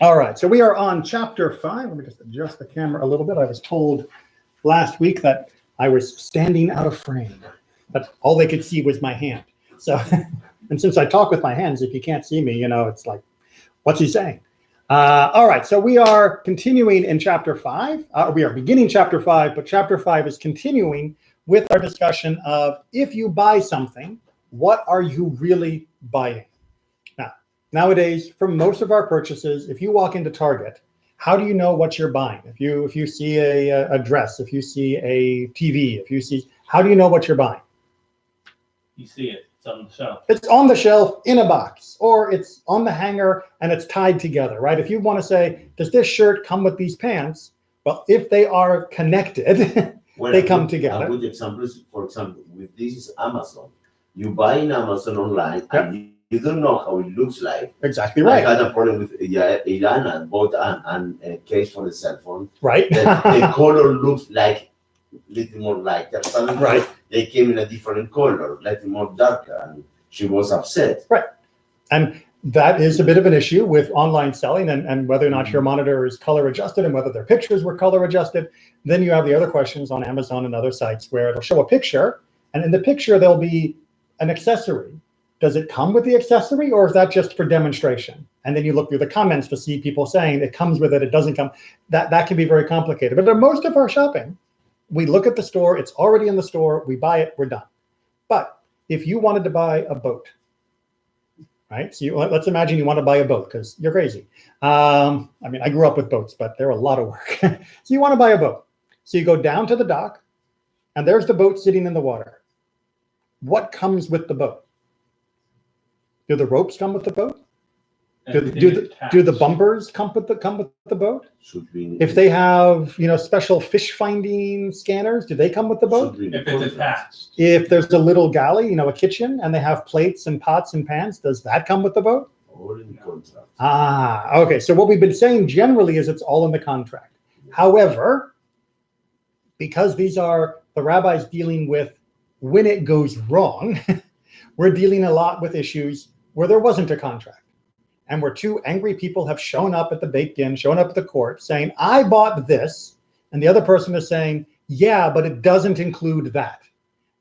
All right, so we are on chapter 5. Let me just adjust the camera a little bit. I was told last week that I was standing out of frame, but all they could see was my hand. So, and since I talk with my hands, if you can't see me, it's like, what's he saying? All right, so we are continuing in chapter 5. We are beginning chapter 5, but chapter 5 is continuing with our discussion of if you buy something, what are you really buying? Nowadays, for most of our purchases, if you walk into Target, how do you know what you're buying? If you see a dress, if you see a TV, how do you know what you're buying? You see it. It's on the shelf. It's on the shelf in a box, or it's on the hanger and it's tied together, right? If you want to say, does this shirt come with these pants? Well, if they are connected, they come together. A good example is, for example, with this is Amazon. You buy in Amazon online, and you don't know how it looks like. Exactly right. I had a problem with Ilana bought a case for the cell phone. Right. The color looks like a little more light. Right. They came in a different color, a little more darker, and she was upset. Right. And that is a bit of an issue with online selling and whether or not your monitor is color adjusted and whether their pictures were color adjusted. Then you have the other questions on Amazon and other sites where it'll show a picture, and in the picture there'll be an accessory. Does it come with the accessory, or is that just for demonstration? And then you look through the comments to see people saying it comes with it, it doesn't come. That can be very complicated. But in most of our shopping, we look at the store, it's already in the store, we buy it, we're done. But if you wanted to buy a boat, right? So let's imagine you want to buy a boat because you're crazy. I grew up with boats, but they're a lot of work. So you want to buy a boat. So you go down to the dock, and there's the boat sitting in the water. What comes with the boat? Do the ropes come with the boat? Do the bumpers come with the boat? Should be. If they have special fish finding scanners, do they come with the boat? If it's attached. If there's a little galley, a kitchen, and they have plates and pots and pans, does that come with the boat? All in contract. Okay. So what we've been saying generally is it's all in the contract. However, because these are the rabbis dealing with when it goes wrong, we're dealing a lot with issues where there wasn't a contract, and where two angry people have shown up at the Beit Din, shown up at the court saying, I bought this, and the other person is saying, yeah, but it doesn't include that.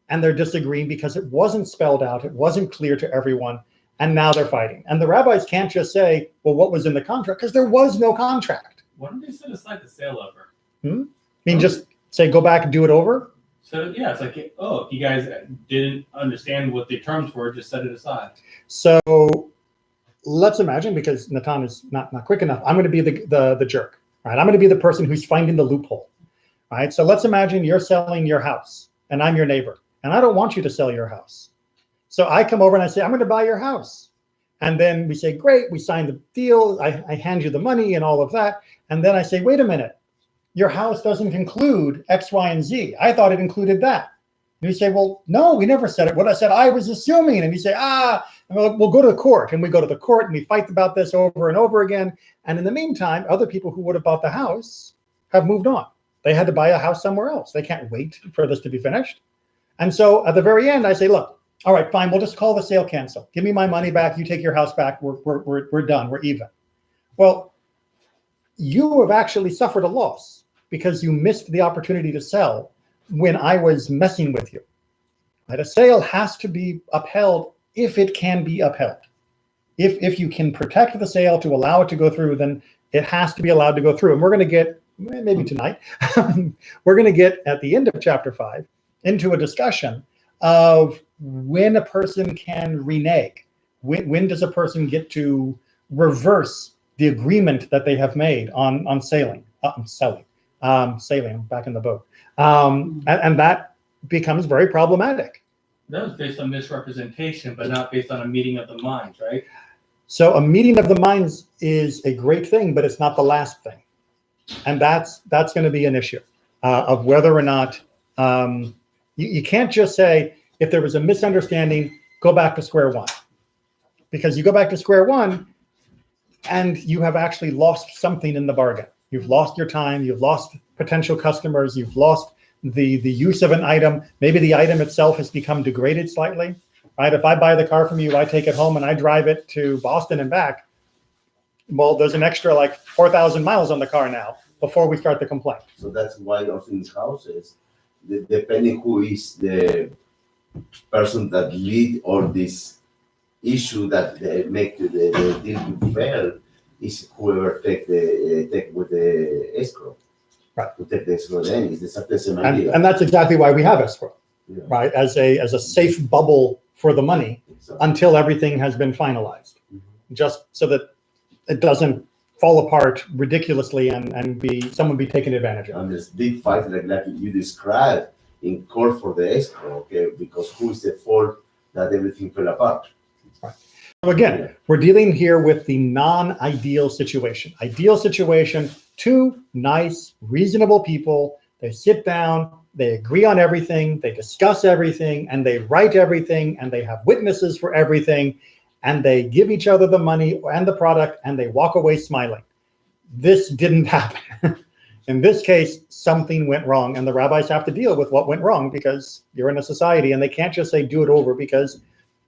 And they're disagreeing because it wasn't spelled out, it wasn't clear to everyone, and now they're fighting. And the rabbis can't just say, well, what was in the contract? Because there was no contract. Why don't they set aside the sale over? Just say, go back and do it over? So yeah, it's like, if you guys didn't understand what the terms were, just set it aside. So let's imagine, because Natan is not quick enough, I'm going to be the jerk, right? I'm going to be the person who's finding the loophole, right? So let's imagine you're selling your house and I'm your neighbor, and I don't want you to sell your house. So I come over and I say, I'm going to buy your house. And then we say, great, we sign the deal. I hand you the money and all of that. And then I say, wait a minute. Your house doesn't include X, Y, and Z. I thought it included that. And you say, well, no, we never said it. What I said, I was assuming. And you say, we'll go to the court. And we go to the court and we fight about this over and over again. And in the meantime, other people who would have bought the house have moved on. They had to buy a house somewhere else. They can't wait for this to be finished. And so at the very end, I say, look, all right, fine. We'll just call the sale canceled. Give me my money back. You take your house back. We're done. We're even. Well, you have actually suffered a loss because you missed the opportunity to sell when I was messing with you. Right? A sale has to be upheld if it can be upheld. If you can protect the sale to allow it to go through, then it has to be allowed to go through. And we're going to get, maybe tonight, we're going to get at the end of chapter 5 into a discussion of when a person can renege. When does a person get to reverse the agreement that they have made on selling, back in the boat. And that becomes very problematic. That was based on misrepresentation, but not based on a meeting of the minds, right? So a meeting of the minds is a great thing, but it's not the last thing. And that's going to be an issue of whether or not you can't just say, if there was a misunderstanding, go back to square one. Because you go back to square one and you have actually lost something in the bargain. You've lost your time, you've lost potential customers, you've lost the use of an item. Maybe the item itself has become degraded slightly, right? If I buy the car from you, I take it home and I drive it to Boston and back, well, there's an extra like 4,000 miles on the car now before we start the complaint. So that's why also in houses, depending who is the person that lead all this issue that they make the deal to fail is whoever take with the escrow. Right. To take the escrow then is the same idea. And that's exactly why we have escrow, Yeah. right? As a safe bubble for the money Exactly. until everything has been finalized, Mhm. just so that it doesn't fall apart ridiculously and someone be taken advantage of. And this big fight like you described in court for the escrow, okay, because who is the fault that everything fell apart? So again, we're dealing here with the non-ideal situation. Ideal situation, two nice, reasonable people, they sit down, they agree on everything, they discuss everything, and they write everything, and they have witnesses for everything, and they give each other the money and the product, and they walk away smiling. This didn't happen. In this case, something went wrong, and the rabbis have to deal with what went wrong because you're in a society, and they can't just say do it over because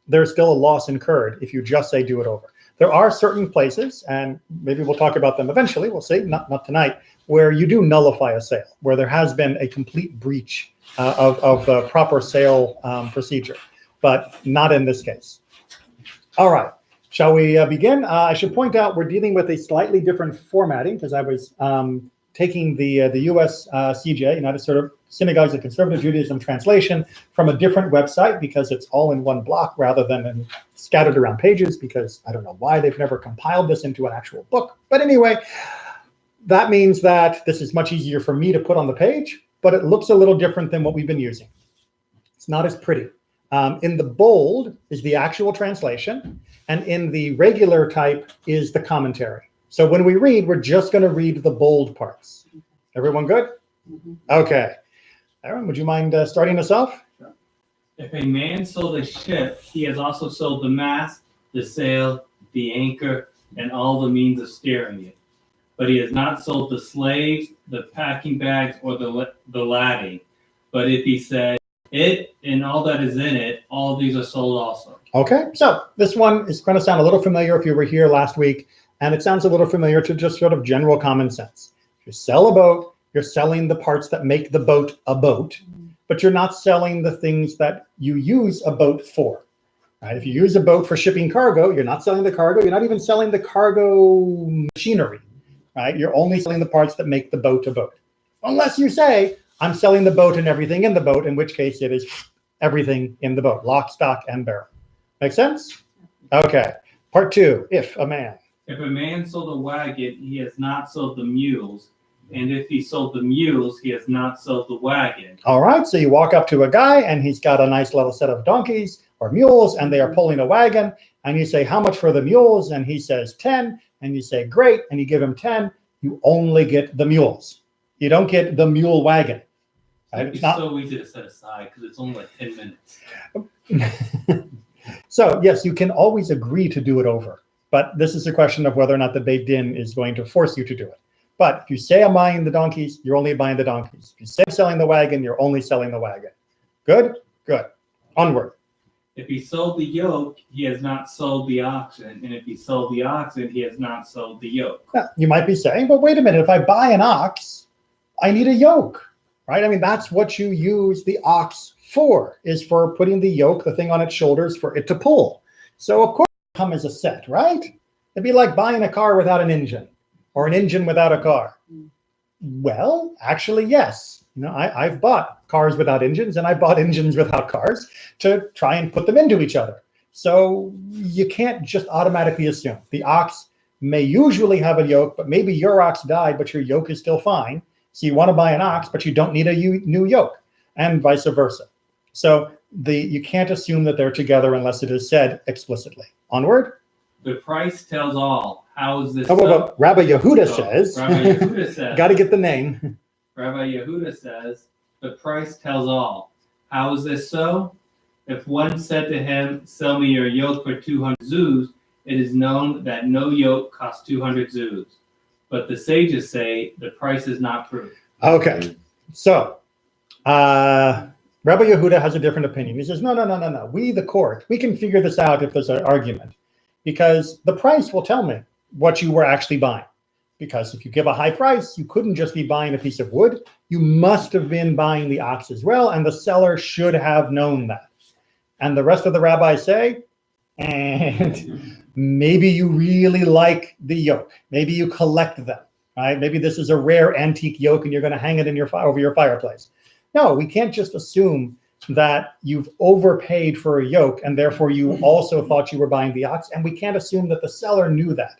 there's still a loss incurred if you just say do it over. There are certain places, and maybe we'll talk about them eventually, we'll see, not tonight, where you do nullify a sale, where there has been a complete breach of the proper sale procedure, but not in this case. All right, shall we begin? I should point out we're dealing with a slightly different formatting because I was taking the US CJ, United Synagogues of Conservative Judaism translation from a different website because it's all in one block rather than scattered around pages because I don't know why they've never compiled this into an actual book. But anyway, that means that this is much easier for me to put on the page, but it looks a little different than what we've been using. It's not as pretty. In the bold is the actual translation, and in the regular type is the commentary. So when we read, we're just going to read the bold parts. Everyone good? Mhm. Okay. Aaron, would you mind starting us off? If a man sold a ship, he has also sold the mast, the sail, the anchor, and all the means of steering it. But he has not sold the slaves, the packing bags, or the lading. But if he said, it and all that is in it, all these are sold also. Okay, so this one is going to sound a little familiar if you were here last week, and it sounds a little familiar to just sort of general common sense. If you sell a boat, you're selling the parts that make the boat a boat, but you're not selling the things that you use a boat for. Right? If you use a boat for shipping cargo, you're not selling the cargo. You're not even selling the cargo machinery. Right? You're only selling the parts that make the boat a boat. Unless you say, I'm selling the boat and everything in the boat, in which case it is everything in the boat, lock, stock, and barrel. Make sense? Okay. Part two, if a man. If a man sold a wagon, he has not sold the mules. And if he sold the mules, he has not sold the wagon. All right, so you walk up to a guy and he's got a nice little set of donkeys or mules and they are pulling a wagon and you say, how much for the mules? And he says 10 and you say, great, and you give him 10. You only get the mules. You don't get the mule wagon. Right? It's It's not. so easy to set aside because it's only like 10 minutes. So yes, you can always agree to do it over, but this is a question of whether or not the Beit Din is going to force you to do it. But if you say I'm buying the donkeys, you're only buying the donkeys. If you say I'm selling the wagon, you're only selling the wagon. Good? Good. Onward. If he sold the yoke, he has not sold the oxen. And if he sold the oxen, he has not sold the yoke. Now, you might be saying, but wait a minute, if I buy an ox, I need a yoke, right? I mean, that's what you use the ox for, is for putting the yoke, the thing on its shoulders, for it to pull. So of course it come as a set, right? It'd be like buying a car without an engine or an engine without a car. Well, actually, yes. You know, I've bought cars without engines and I bought engines without cars to try and put them into each other. So you can't just automatically assume. The ox may usually have a yoke, but maybe your ox died, but your yoke is still fine. So you want to buy an ox, but you don't need a new yoke, and vice versa. So you can't assume that they're together unless it is said explicitly. Onward. The price tells all. How is this Oh, so? Rabbi Yehuda So, says, Rabbi Yehuda says, got to get the name. Rabbi Yehuda says, the price tells all. How is this so? If one said to him, sell me your yoke for 200 zuz, it is known that no yoke costs 200 zuz. But the sages say the price is not proof. Okay, so Rabbi Yehuda has a different opinion. He says, no. We, the court, we can figure this out if there's an argument, because the price will tell me. what you were actually buying. Because if you give a high price, you couldn't just be buying a piece of wood. You must have been buying the ox as well, and the seller should have known that. And the rest of the rabbis say, and maybe you really like the yoke. Maybe you collect them, right? Maybe this is a rare antique yoke and you're going to hang it in over your fireplace. No, we can't just assume that you've overpaid for a yoke and therefore you also thought you were buying the ox. And we can't assume that the seller knew that.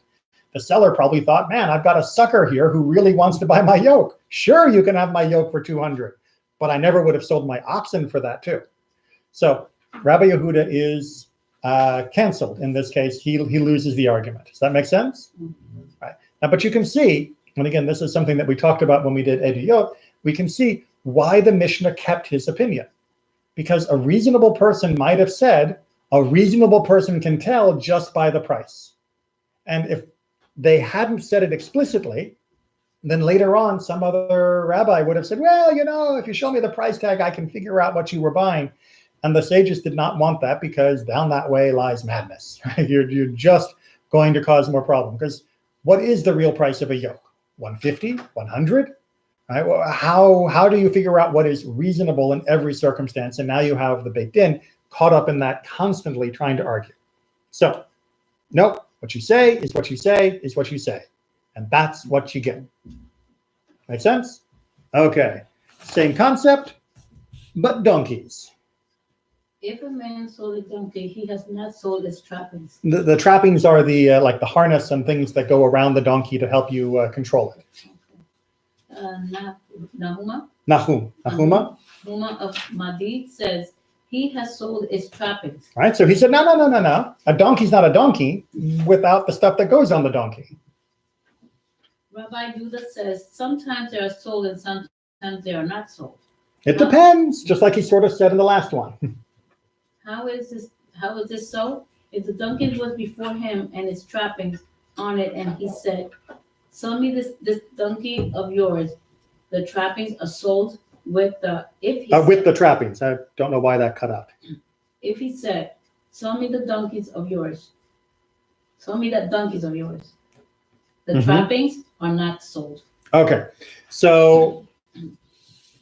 The seller probably thought, man, I've got a sucker here who really wants to buy my yoke. Sure, you can have my yoke for 200, but I never would have sold my oxen for that too. So Rabbi Yehuda is canceled in this case. He loses the argument. Does that make sense? Right. Now, but you can see, and again, this is something that we talked about when we did Eduyot, we can see why the Mishnah kept his opinion. Because a reasonable person might have said, a reasonable person can tell just by the price. And if they hadn't said it explicitly, then later on, some other rabbi would have said, well, you know, if you show me the price tag, I can figure out what you were buying. And the sages did not want that because down that way lies madness. Right? You're just going to cause more problem. Because what is the real price of a yoke? 150, 100? Right? Well, how do you figure out what is reasonable in every circumstance? And now you have the Beit Din caught up in that, constantly trying to argue. So, nope. What you say is what you say is what you say. And that's what you get. Make sense? Okay. Same concept, but donkeys. If a man sold a donkey, he has not sold his trappings. The trappings are the like the harness and things that go around the donkey to help you control it. Nahuma Nahuma of Madid says he has sold his trappings. Right? So he said, no. A donkey's not a donkey without the stuff that goes on the donkey. Rabbi Judah says sometimes they are sold and sometimes they are not sold. It depends, just like he sort of said in the last one. How is this so? If the donkey was before him and its trappings on it, and he said, sell me this donkey of yours, the trappings are sold with the with the trappings. I don't know why that cut out. If he said, sell me the donkeys of yours, sell me that donkeys of yours, the trappings are not sold. Okay, so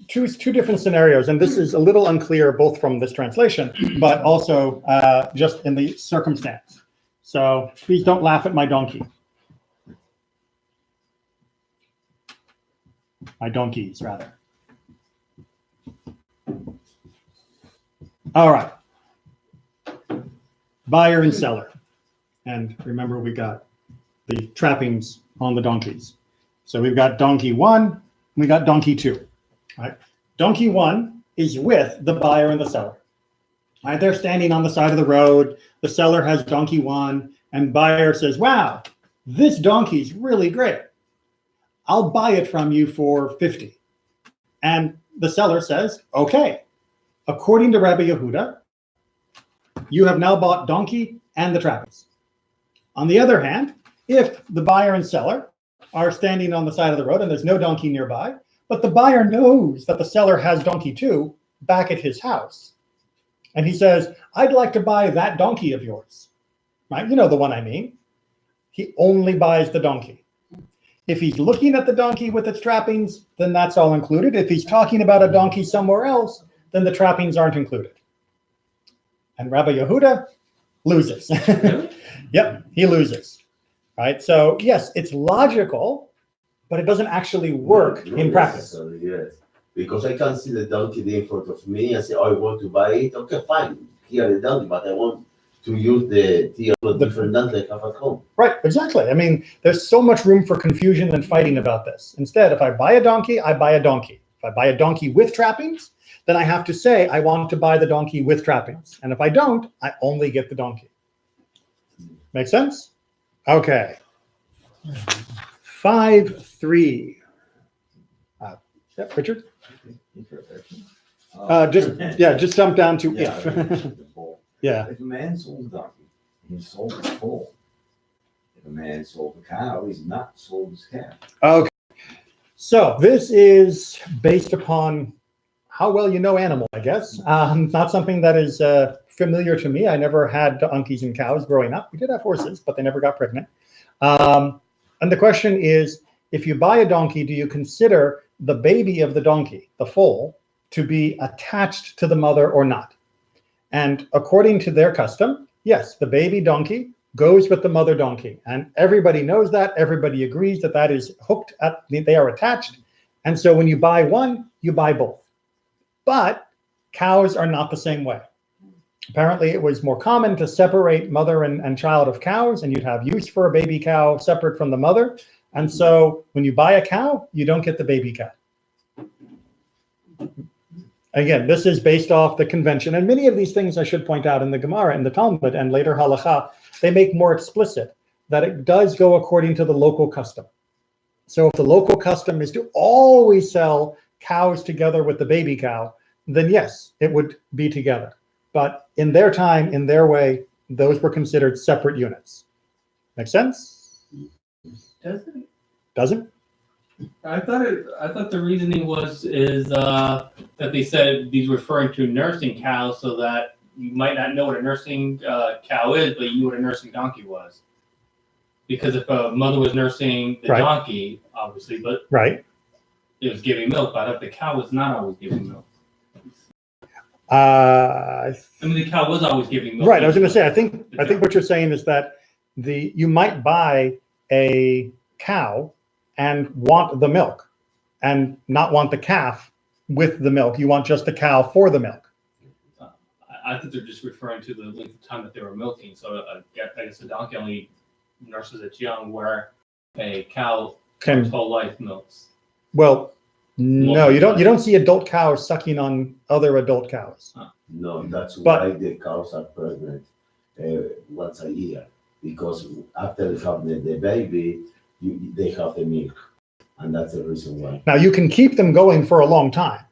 two different scenarios, and this is a little unclear both from this translation, but also just in the circumstance. So please don't laugh at my donkey. My donkeys, rather. All right. Buyer and seller. And remember, we got the trappings on the donkeys. So we've got donkey 1, we got donkey 2. Right? Donkey 1 is with the buyer and the seller. Right? They're standing on the side of the road. The seller has donkey 1, and buyer says, wow, this donkey's really great. I'll buy it from you for 50. And the seller says, okay. According to Rabbi Yehuda, you have now bought donkey and the trappings. On the other hand, if the buyer and seller are standing on the side of the road and there's no donkey nearby, but the buyer knows that the seller has donkey 2 back at his house, and he says, I'd like to buy that donkey of yours. Right? You know the one I mean. He only buys the donkey. If he's looking at the donkey with its trappings, then that's all included. If he's talking about a donkey somewhere else, then the trappings aren't included. And Rabbi Yehuda loses. Yep, he loses. Right? So yes, it's logical, but it doesn't actually work in practice. Yes, because I can see the donkey there in front of me and say, oh, I want to buy it. Okay, fine. Here the donkey, but I want to use the different donkey I have at home. Right, exactly. I mean, there's so much room for confusion and fighting about this. Instead, if I buy a donkey, I buy a donkey. If I buy a donkey with trappings, then I have to say I want to buy the donkey with trappings. And if I don't, I only get the donkey. Make sense? Okay. 5-3. Richard? Just jump down to if. Yeah. If a man sold a donkey, he sold his foal. If a man sold a cow, he's not sold his calf. Okay. So this is based upon how well you know animal, I guess. Not something that is familiar to me. I never had donkeys and cows growing up. We did have horses, but they never got pregnant. And the question is, if you buy a donkey, do you consider the baby of the donkey, the foal, to be attached to the mother or not? And according to their custom, yes, the baby donkey goes with the mother donkey. And everybody knows that. Everybody agrees that that is hooked at, they are attached. And so when you buy one, you buy both. But cows are not the same way. Apparently, it was more common to separate mother and child of cows, and you'd have use for a baby cow separate from the mother. And so when you buy a cow, you don't get the baby cow. Again, this is based off the convention. And many of these things, I should point out, in the Gemara and the Talmud and later Halacha, they make more explicit that it does go according to the local custom. So if the local custom is to always sell cows together with the baby cow, then yes, it would be together. But in their time, in their way, those were considered separate units. Make sense? Doesn't? Doesn't? I thought the reasoning is that they said these referring to nursing cows, so that you might not know what a nursing cow is, but you knew what a nursing donkey was. Because if a mother was nursing the Right. donkey, obviously, but Right. it was giving milk, but I thought the cow was not always giving milk. I I mean, the cow was always giving milk. Right. I was going to say, I think what you're saying is that you might buy a cow and want the milk and not want the calf with the milk. You want just the cow for the milk. I think they're just referring to the length of time that they were milking. So I guess a donkey only nurses its young, where a cow its whole life milks. Well, no, you don't see adult cows sucking on other adult cows. No, that's why the cows are pregnant once a year, because after they have the baby, they have the milk, and that's the reason why. Now you can keep them going for a long time,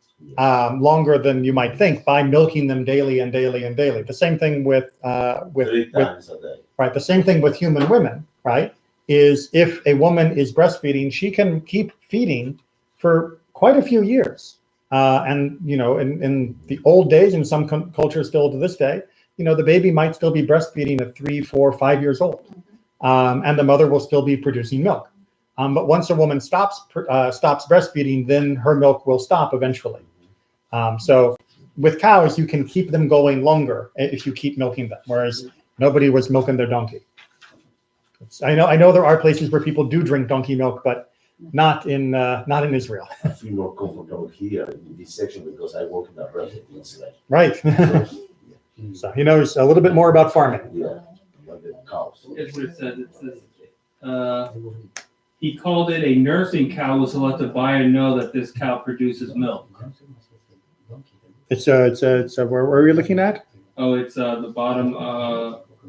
longer than you might think, by milking them daily and daily and daily. The same thing with 3 times a day. Right. The same thing with human women. Right. Is if a woman is breastfeeding, she can keep feeding for quite a few years. And, in the old days, in some cultures still to this day, the baby might still be breastfeeding at 3, 4, 5 years old. And the mother will still be producing milk. But once a woman stops breastfeeding, then her milk will stop eventually. So with cows, you can keep them going longer if you keep milking them, whereas nobody was milking their donkey. I know there are places where people do drink donkey milk, but not in Israel. I feel more comfortable here in this section because I work in a breastfeeding slave. Right. So he knows a little bit more about farming. Yeah, about the cows. Here's what it says. It says, he called it a nursing cow, was allowed to buy and know that this cow produces milk. It's where are you looking at? Oh, it's the bottom,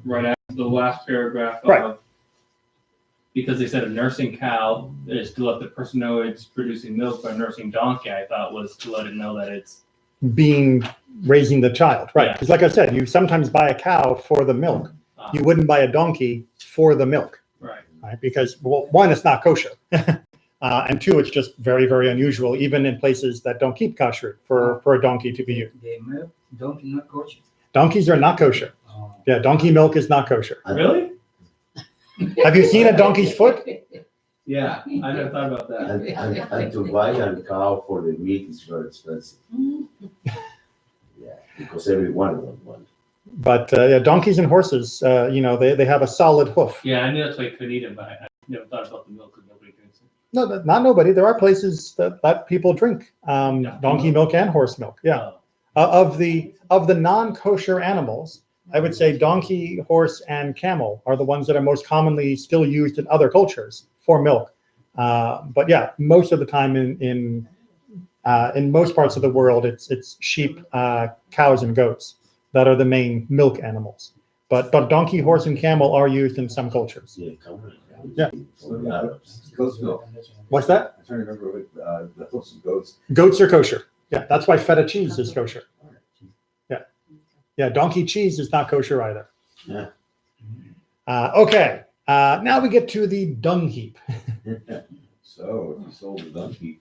right after the last paragraph. Right. Because they said a nursing cow is to let the person know it's producing milk, but a nursing donkey, I thought, was to let it know that it's raising the child. Right. Yeah. Because like I said, you sometimes buy a cow for the milk. You wouldn't buy a donkey for the milk. right. Right? Because, well, one, it's not kosher. And two, it's just very, very unusual, even in places that don't keep kosher, for a donkey to be used. The milk donkey not kosher. Donkeys are not kosher. Oh. Yeah, donkey milk is not kosher. Really? Have you seen a donkey's foot? Yeah, I never thought about that. And to buy a cow for the meat is very expensive. Yeah, because everyone wants one. But donkeys and horses, they have a solid hoof. Yeah, I knew that's why I couldn't eat it, but I never thought about the milk because nobody drinks it. No, not nobody. There are places that people drink donkey milk and horse milk. Yeah. Of the non-kosher animals, I would say donkey, horse, and camel are the ones that are most commonly still used in other cultures for milk. But yeah, most of the time in most parts of the world, it's sheep, cows, and goats that are the main milk animals. But donkey, horse, and camel are used in some cultures. Yeah, come on. Yeah. For the Arabs. Goat's milk. What's that? I'm trying to remember what the hoofs of goats. Goats are kosher. Yeah, that's why feta cheese is kosher. Yeah, donkey cheese is not kosher either. Yeah. Okay, now we get to the dung heap. So if he sold the dung heap,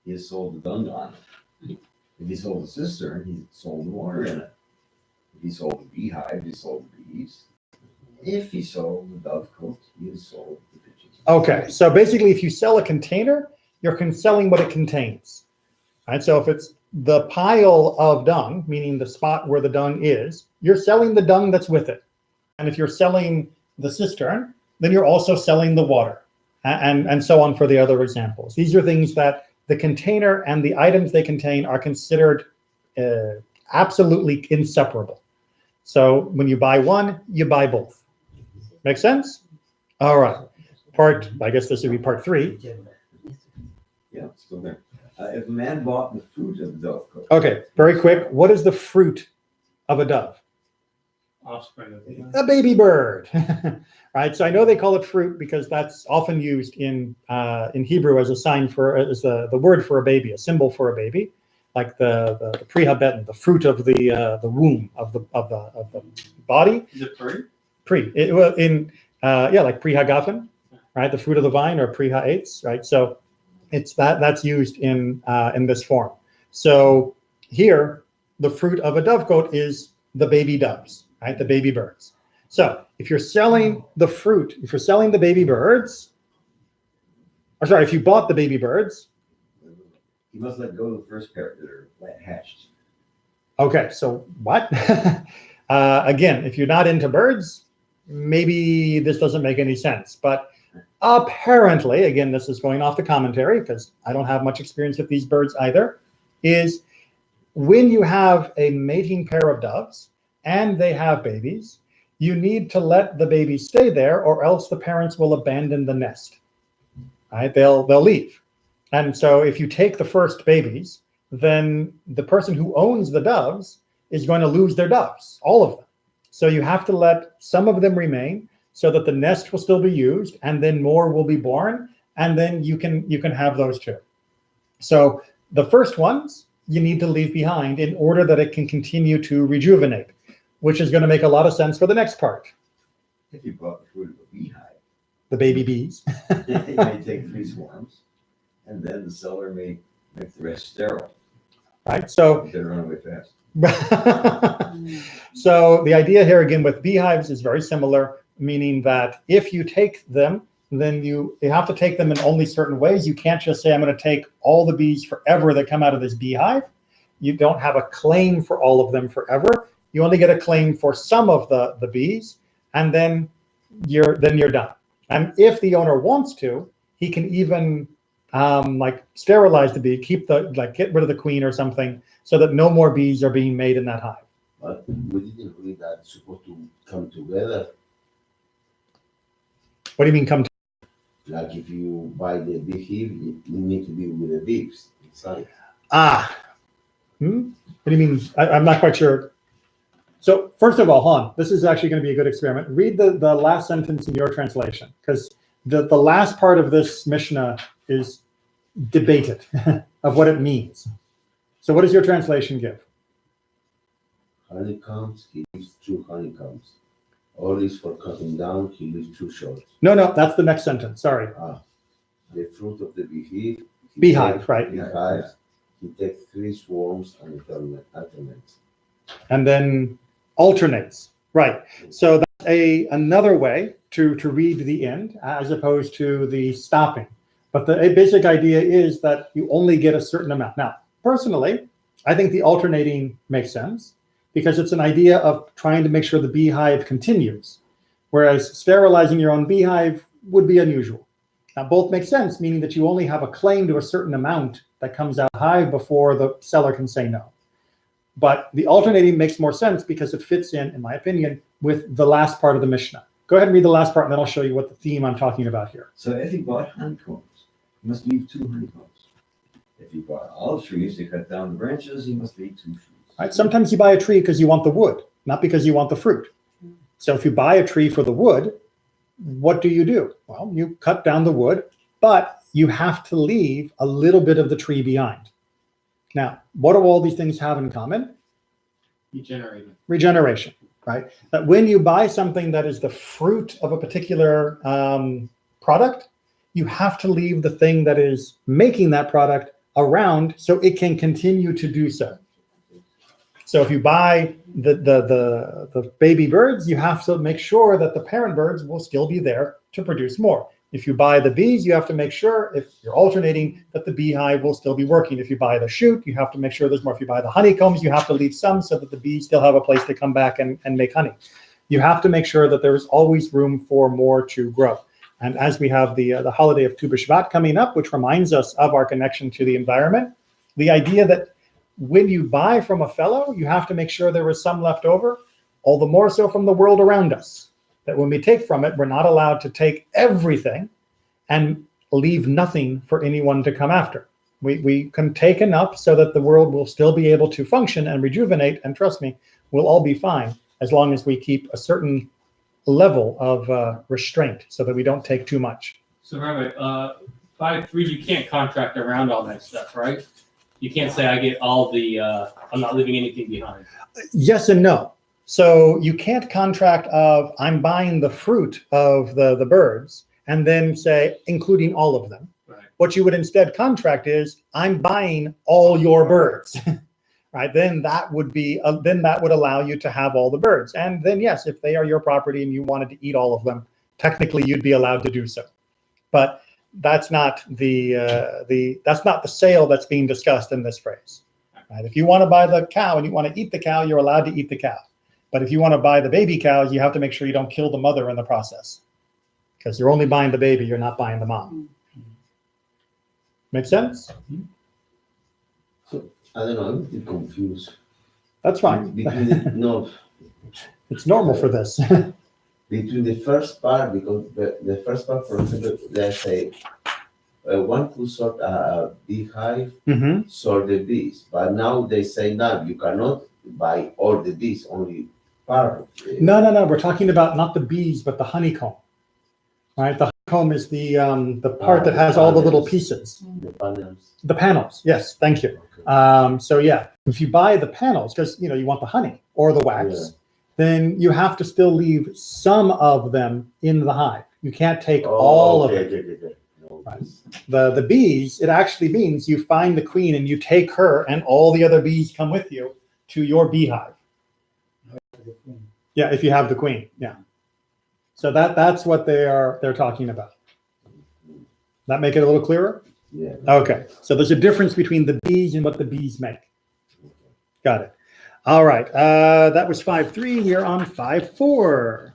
he has sold the dung on it. If he sold the cistern, he sold the water in it. He sold the beehive, he sold the bees. If he sold the dovecote, he sold the pigeons. Okay, so basically, if you sell a container, you're selling what it contains. Right? So if it's the pile of dung, meaning the spot where the dung is, you're selling the dung that's with it. And if you're selling the cistern, then you're also selling the water, and so on for the other examples. These are things that the container and the items they contain are considered absolutely inseparable. So when you buy one, you buy both. Make sense? All right. I guess this would be part 3. Yeah, it's still there. If a man bought the fruit of the dovecote. Okay, very quick. What is the fruit of a dove? Offspring of the A baby bird. Right. So I know they call it fruit because that's often used in Hebrew as a sign for, as the word for a baby, a symbol for a baby, like the prehabeten, the fruit of the womb of the body. Is it free? Like prehagafen, right? The fruit of the vine, or prehaetz, right? So it's that's used in this form. So here, the fruit of a dovecote is the baby doves, right? The baby birds. So if you're selling the fruit, if you're selling the baby birds, or sorry, if you bought the baby birds, You must let go of the first pair that are hatched. okay, so what? Again, if you're not into birds, maybe this doesn't make any sense. But apparently, again, this is going off the commentary because I don't have much experience with these birds either, is when you have a mating pair of doves and they have babies, you need to let the babies stay there, or else the parents will abandon the nest. Right? They'll leave. And so if you take the first babies, then the person who owns the doves is going to lose their doves, all of them. So you have to let some of them remain so that the nest will still be used, and then more will be born, and then you can have those too. So the first ones you need to leave behind in order that it can continue to rejuvenate, which is going to make a lot of sense for the next part. If you bought the fruit of a beehive, The baby bees. you may take 3 swarms, and then the seller may make the rest sterile. Right? So They run away fast. so the idea here again with beehives is very similar, meaning that if you take them, then you have to take them in only certain ways. You can't just say, I'm going to take all the bees forever that come out of this beehive. You don't have a claim for all of them forever. You only get a claim for some of the bees, and then you're done. And if the owner wants to, he can even sterilize the bee, get rid of the queen or something, so that no more bees are being made in that hive. But we didn't read that it's supposed to come together. What do you mean come to? Like if you buy the big hive, you need to be with the bees inside. What do you mean? I'm not quite sure. So first of all, Han, this is actually going to be a good experiment. Read the last sentence in your translation, because the last part of this Mishnah is debated of what it means. So what does your translation give? Honeycombs, he leaves 2 honeycombs. All is for cutting down, he leaves 2 shorts. No, that's the next sentence. Sorry. The fruit of the beehive. Beehive, right. Beehives. He takes 3 swarms and alternates. And then alternates. Right. So that's another way to read the end as opposed to the stopping. But the basic idea is that you only get a certain amount. Now, personally, I think the alternating makes sense because it's an idea of trying to make sure the beehive continues, whereas sterilizing your own beehive would be unusual. Now, both make sense, meaning that you only have a claim to a certain amount that comes out of the hive before the seller can say no. But the alternating makes more sense because it fits in my opinion, with the last part of the Mishnah. Go ahead and read the last part, and then I'll show you what the theme I'm talking about here. So if you bought honeycombs, you must leave 2 honeycombs. If you bought olive trees to cut down the branches, you must leave 2 trees. Right? Sometimes you buy a tree because you want the wood, not because you want the fruit. So if you buy a tree for the wood, what do? Well, you cut down the wood, but you have to leave a little bit of the tree behind. Now, what do all these things have in common? Regeneration, right? That when you buy something that is the fruit of a particular product, you have to leave the thing that is making that product around so it can continue to do so. So if you buy the baby birds, you have to make sure that the parent birds will still be there to produce more. If you buy the bees, you have to make sure, if you're alternating, that the beehive will still be working. If you buy the shoot, you have to make sure there's more. If you buy the honeycombs, you have to leave some so that the bees still have a place to come back and make honey. You have to make sure that there is always room for more to grow. And as we have the holiday of Tu B'Shvat coming up, which reminds us of our connection to the environment, the idea that when you buy from a fellow, you have to make sure there is some left over, all the more so from the world around us. That when we take from it, we're not allowed to take everything and leave nothing for anyone to come after. We can take enough so that the world will still be able to function and rejuvenate, and trust me, we'll all be fine as long as we keep a certain level of restraint so that we don't take too much. So Rabbi, 5.3, you can't contract around all that stuff, right? You can't say I get all the, I'm not leaving anything behind. Yes and no. So you can't contract of, I'm buying the fruit of the birds and then say, including all of them. Right. What you would instead contract is, I'm buying all your birds, right? Then that would be, then that would allow you to have all the birds. And then yes, if they are your property and you wanted to eat all of them, technically you'd be allowed to do so. But that's not that's not the sale that's being discussed in this phrase. Right? If you want to buy the cow and you want to eat the cow, you're allowed to eat the cow. But if you want to buy the baby cows, you have to make sure you don't kill the mother in the process, because you're only buying the baby, you're not buying the mom. Make sense? So I don't know. I'm a bit confused. That's fine. Between the, It's normal for this. between the first part, because the first part, for example, let's say one could sort a beehive, Mm-hmm. sort the bees, but now they say no, you cannot buy all the bees, only part of the. No. We're talking about not the bees, but the honeycomb. Right? The honeycomb is the part that has all the little pieces. The panels. The panels. Yes, thank you. Okay. So yeah, if you buy the panels, because you want the honey or the wax, then you have to still leave some of them in the hive. You can't take all of it. Okay. No, Right. The bees, it actually means you find the queen and you take her and all the other bees come with you to your beehive. Yeah, if you have the queen, yeah. So that's what they're talking about. That make it a little clearer? Yeah. Okay, so there's a difference between the bees and what the bees make. Got it. All right, that was 5.3. We're on 5.4.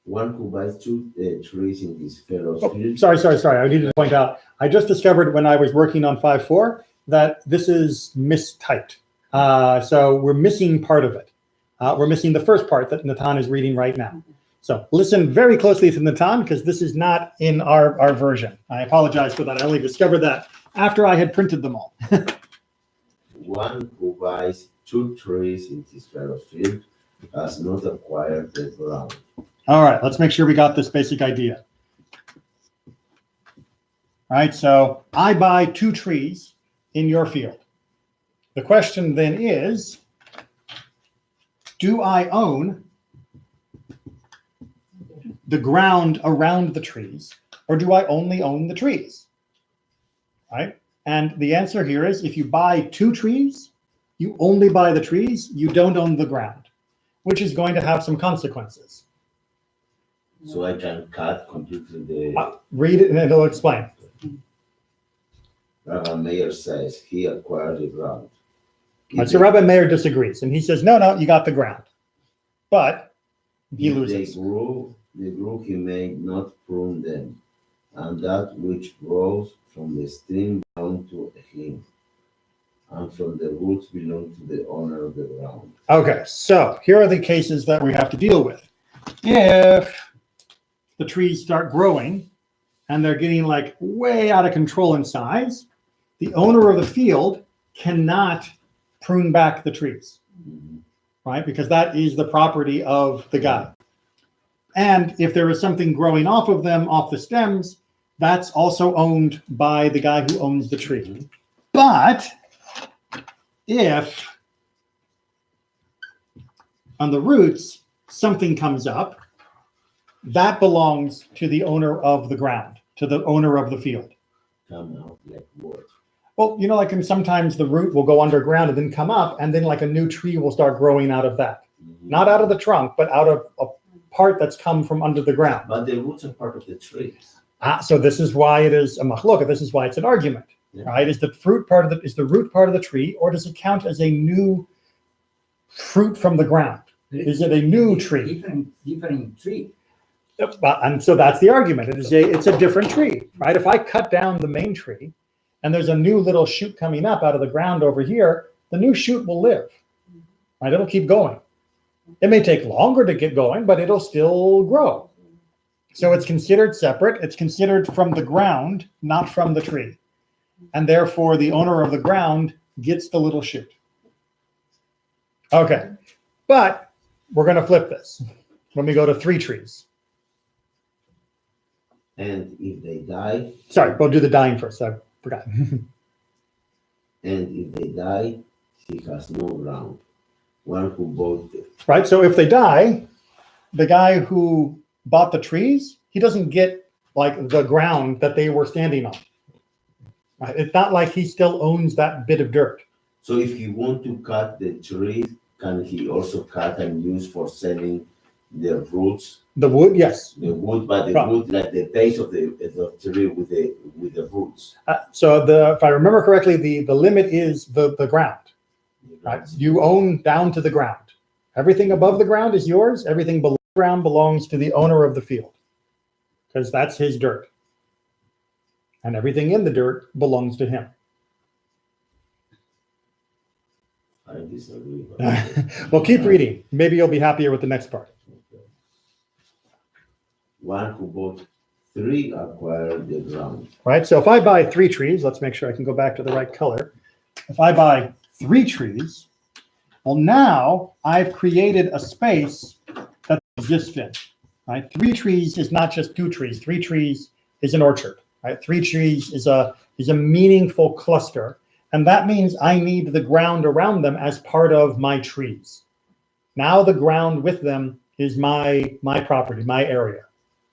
One who buys two trees in his fellow's Oh, field. sorry. I need to point out, I just discovered when I was working on 5.4 that this is mistyped. So we're missing part of it. We're missing the first part that Natan is reading right now. So listen very closely to Natan, because this is not in our version. I apologize for that. I only discovered that after I had printed them all. One who buys two trees in his fellow's field has not acquired the ground. All right, let's make sure we got this basic idea. All right, so I buy two trees in your field. The question then is, do I own the ground around the trees, or do I only own the trees? Right? And the answer here is, if you buy two trees, you only buy the trees, you don't own the ground, which is going to have some consequences. So I can cut completely the. Read it and it'll explain. Rabbi Meir says he acquired the ground. Right, so Rabbi Meir disagrees, and he says, no, you got the ground. But he If loses. they grew, he may not prune them, and that which grows from the stream belongs to him, and from the roots belong to the owner of the ground. Okay, so here are the cases that we have to deal with. If the trees start growing and they're getting like way out of control in size, the owner of the field cannot prune back the trees, right? Because that is the property of the guy. And if there is something growing off of them, off the stems, that's also owned by the guy who owns the tree. But if on the roots something comes up, that belongs to the owner of the ground, to the owner of the field. Come out like wood. Well, like sometimes the root will go underground and then come up, and then like a new tree will start growing out of that. Not out of the trunk, but out of a part that's come from under the ground. But the roots are part of the tree. So this is why it is a machloka. This is why it's an argument, right? Is the root part of the tree, or does it count as a new fruit from the ground? Is it a new tree? Different tree. And so that's the argument. It's a different tree, right? If I cut down the main tree, and there's a new little shoot coming up out of the ground over here, the new shoot will live, right? It'll keep going. It may take longer to get going, but it'll still grow. So it's considered separate. It's considered from the ground, not from the tree. And therefore, the owner of the ground gets the little shoot. Okay, but we're going to flip this when we go to 3 trees. And if they die, Sorry, we'll do the dying first. I forgot. and if they die, he has no ground. One who bought it. Right, so if they die, the guy who bought the trees, he doesn't get like the ground that they were standing on. Right? It's not like he still owns that bit of dirt. So if he want to cut the tree, can he also cut and use for selling the roots? The wood, yes. The wood, but the Right. wood, like the base of the tree with the roots. So if I remember correctly, the limit is the ground. Right? You own down to the ground. Everything above the ground is yours. Everything below the ground belongs to the owner of the field, because that's his dirt. And everything in the dirt belongs to him. I disagree. Well, keep reading. Maybe you'll be happier with the next part. One who bought 3 acquired the ground. Right? So if I buy 3 trees, let's make sure I can go back to the right color. If I buy 3 trees, well, now I've created a space that exists in. Right? 3 trees is not just 2 trees. 3 trees is an orchard. Right? 3 trees is a meaningful cluster, and that means I need the ground around them as part of my trees. Now the ground with them is my property, my area.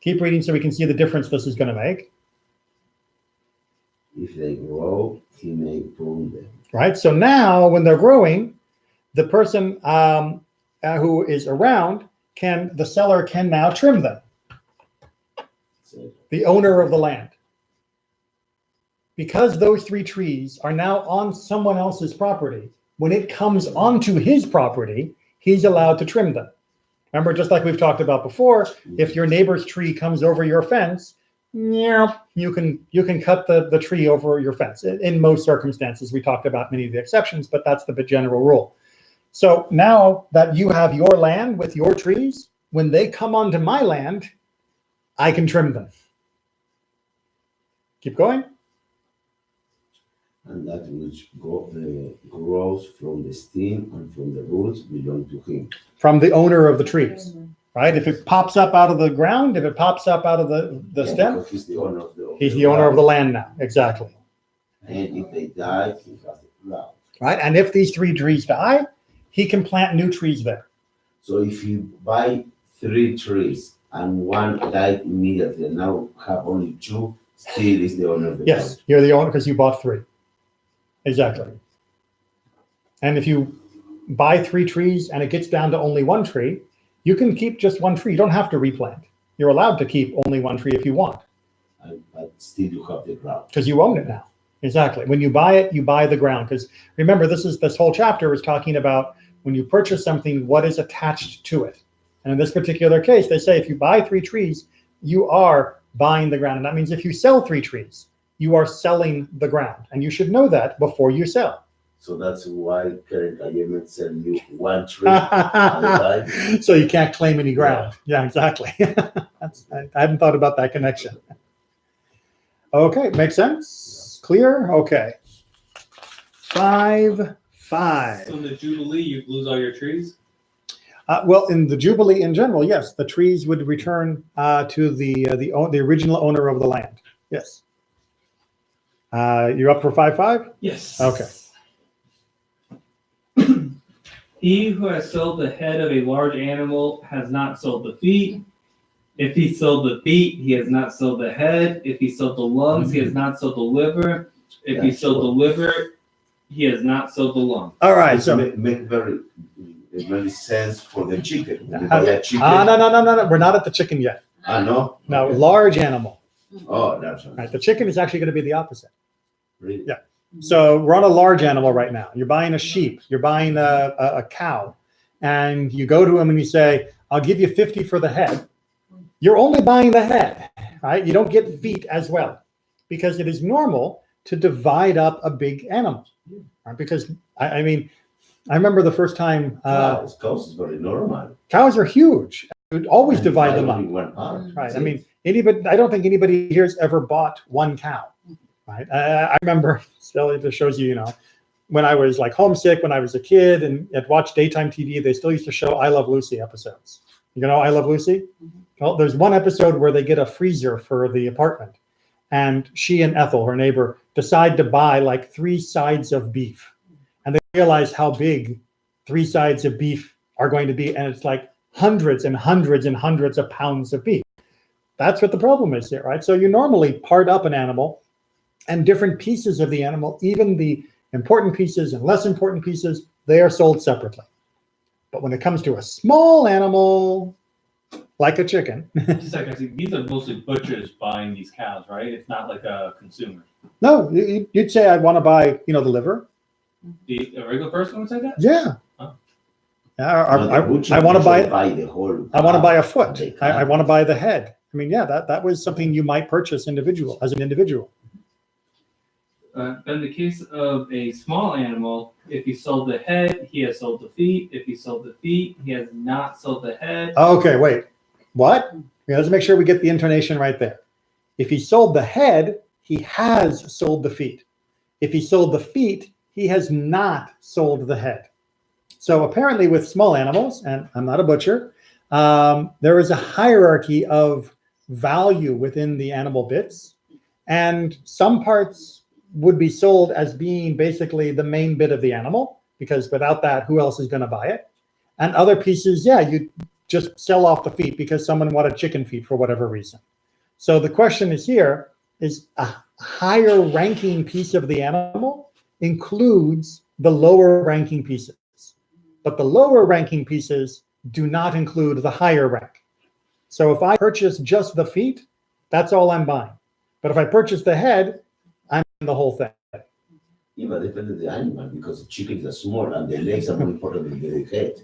Keep reading so we can see the difference this is going to make. If they grow, he may prune them. Right? So now when they're growing, the person who is around the seller can now trim them. So, The owner of the land. Because those 3 trees are now on someone else's property, when it comes onto his property, he's allowed to trim them. Remember, just like we've talked about before, if your neighbor's tree comes over your fence, you can cut the tree over your fence. In most circumstances, we talked about many of the exceptions, but that's the general rule. So now that you have your land with your trees, when they come onto my land, I can trim them. Keep going. and that which grows from the stem and from the roots belong to him. From the owner of the trees, right? If it pops up out of the ground, if it pops up out of the stem, Because he's the owner of the he's the owner of the land now. Exactly. And if they die, he has the ground. Right? And if these 3 trees die, he can plant new trees there. So if you buy 3 trees and one died immediately and now have only 2, still is the owner of the Yes, you're the owner because you bought 3. Exactly. And if you buy 3 trees and it gets down to only 1 tree, you can keep just 1 tree. You don't have to replant. You're allowed to keep only 1 tree if you want, but still you have the ground. because you own it now. Exactly. When you buy it, you buy the ground. Because remember, this whole chapter is talking about when you purchase something, what is attached to it. And in this particular case, they say if you buy 3 trees, you are buying the ground. And that means if you sell 3 trees, you are selling the ground. And you should know that before you sell. So that's why Karen Kayemet sell you 1 tree at a time. So you can't claim any ground. Yeah, exactly. I hadn't thought about that connection. Okay, makes sense? Clear? Okay. 5. So in the Jubilee, you lose all your trees? Well, in the Jubilee in general, yes, the trees would return to the original owner of the land. Yes. You're up for 5.5? Yes. Okay. He who has sold the head of a large animal has not sold the feet. If he sold the feet, he has not sold the head. If he sold the lungs, he has not sold the liver. If he That's sold the what- liver, he has not sold the lung. All right, It so make very sense for the chicken. When you Ah, buy a chicken. no, we're not at the chicken yet. No. No, Okay. large animal. Oh, that's Right, the chicken is actually going to be the opposite. really. Yeah. So we're on a large animal right now. You're buying a sheep, you're buying a cow, and you go to him and you say, "I'll give you 50 for the head." You're only buying the head, right? You don't get feet as well, because it is normal to divide up a big animal. Right? Because I mean, I remember the first time Cows is very normal. cows are huge. You'd always And you divide buy them up. only one part. Right. That's I it. mean, I don't think anybody here has ever bought one cow. Right. I remember, still, this shows you, when I was like homesick when I was a kid and I'd watch daytime TV, they still used to show I Love Lucy episodes. You know I Love Lucy? Well, there's one episode where they get a freezer for the apartment, and she and Ethel, her neighbor, decide to buy like 3 sides of beef. And they realize how big 3 sides of beef are going to be. And it's like hundreds and hundreds and hundreds of pounds of beef. That's what the problem is here, right? So you normally part up an animal, and different pieces of the animal, even the important pieces and less important pieces, they are sold separately. But when it comes to a small animal, like a chicken, Just like I said, these are mostly butchers buying these cows, right? It's not like a consumer. no, you'd say I want to buy, the liver. A regular person would say that? Yeah. Oh. I want to buy the whole. I want to buy a foot. They I can't. want to buy the head. I mean, yeah, that was something you might purchase as an individual. In the case of a small animal, if he sold the head, he has sold the feet. If he sold the feet, he has not sold the head. Okay, wait. What? Yeah, let's make sure we get the intonation right there. If he sold the head, he has sold the feet. If he sold the feet, he has not sold the head. So apparently with small animals, and I'm not a butcher, there is a hierarchy of value within the animal bits. And some parts would be sold as being basically the main bit of the animal, because without that, who else is going to buy it? And other pieces, yeah, you just sell off the feet because someone wanted chicken feet for whatever reason. So the question is here, is a higher ranking piece of the animal includes the lower ranking pieces. But the lower ranking pieces do not include the higher rank. So if I purchase just the feet, that's all I'm buying. But if I purchase the head, I'm buying the whole thing. Yeah, but depends on the animal, because the chickens are small and the legs are more important than the head.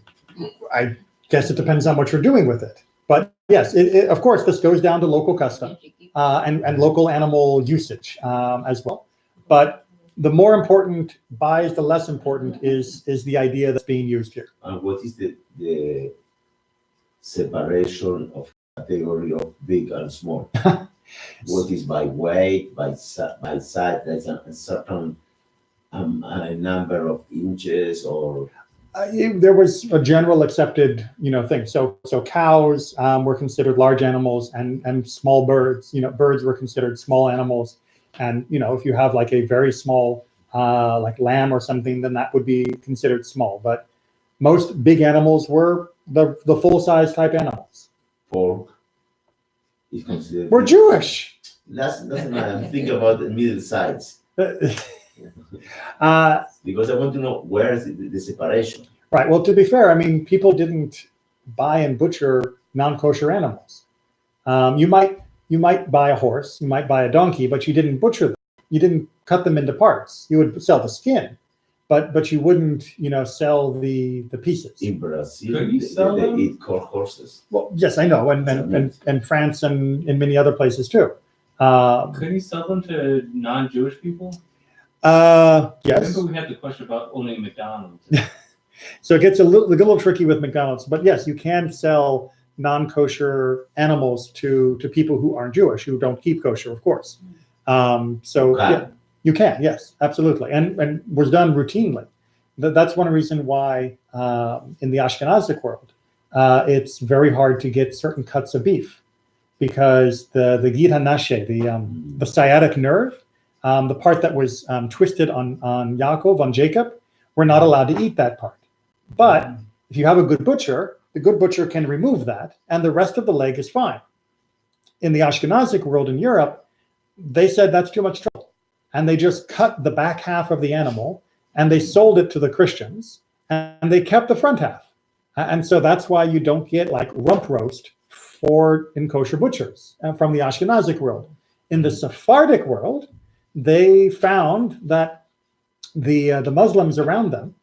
I guess it depends on what you're doing with it. But yes, of course, this goes down to local custom and local animal usage as well. But the more important buys, the less important is the idea that's being used here. And what is the separation of category of big and small? What is by weight, by size? There's a certain a number of inches, or There was a general accepted, thing. So cows were considered large animals, and small birds. Birds were considered small animals. And if you have like a very small, like lamb or something, then that would be considered small. But most big animals were the full size type animals. pork is considered. We're Jewish. That's I'm thinking about the middle size, Uh, because I want to know where is the separation. Right. Well, to be fair, I mean, people didn't buy and butcher non-kosher animals. You might buy a horse, you might buy a donkey, but you didn't butcher them. You didn't cut them into parts. You would sell the skin, but you wouldn't, sell the pieces. In Brazil, Could you sell they them? eat horses. Well, yes, I know, and France and in many other places too. Could he sell them to non-Jewish people? Yes. Remember we had the question about owning McDonald's. So it gets a little tricky with McDonald's, but yes, you can sell non-kosher animals to people who aren't Jewish, who don't keep kosher, of course. So Okay. yeah, you can, yes, absolutely, and was done routinely. That's one reason why in the Ashkenazic world, it's very hard to get certain cuts of beef, because the Gid HaNashe, the sciatic nerve, the part that was twisted on Yaakov, on Jacob, we're not allowed to eat that part. But if you have a good butcher, the good butcher can remove that, and the rest of the leg is fine. In the Ashkenazic world in Europe, they said that's too much trouble. and they just cut the back half of the animal and they sold it to the Christians, and they kept the front half. And so that's why you don't get like rump roast in kosher butchers from the Ashkenazic world. In the Sephardic world, they found that the Muslims around them